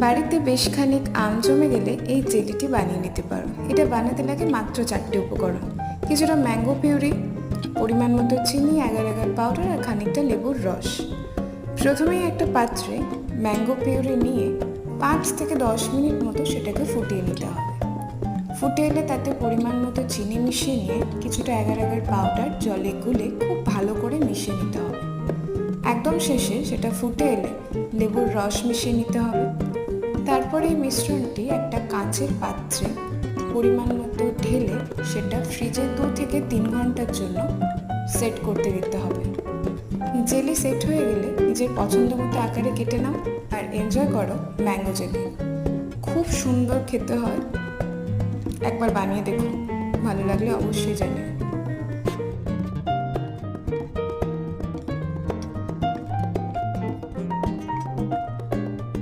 বাড়িতে বেশ খানিক আম জমে গেলে এই জেলিটি বানিয়ে নিতে পারো। এটা বানাতে লাগে মাত্র 4টে উপকরণ: কিছুটা ম্যাঙ্গো পিউরি, পরিমাণ মতো চিনি, এগার এগার পাউডার আর খানিকটা লেবুর রস। প্রথমেই একটা পাত্রে ম্যাঙ্গো পিউরি নিয়ে 5 থেকে 10 মিনিট মতো সেটাকে ফুটিয়ে নিতে হবে। ফুটে এলে তাতে পরিমাণ মতো চিনি মিশিয়ে নিয়ে কিছুটা এগার এগার পাউডার জলে গুলে খুব ভালো করে মিশিয়ে নিতে হবে। একদম শেষে সেটা ফুটে এলে লেবুর রস মিশিয়ে নিতে হবে। তারপরে এই মিশ্রণটি একটা কাঁচের পাত্রে পরিমাণ মতো ঢেলে সেটা ফ্রিজে 2 থেকে 3 ঘন্টার জন্য সেট করতে দিতে হবে। জেলি সেট হয়ে গেলে নিজের পছন্দ মতো আকারে কেটে নাও আর এনজয় করো ম্যাঙ্গো জেলি। খুব সুন্দর খেতে হয়, একবার বানিয়ে দেখো, ভালো লাগলে অবশ্যই জানিও।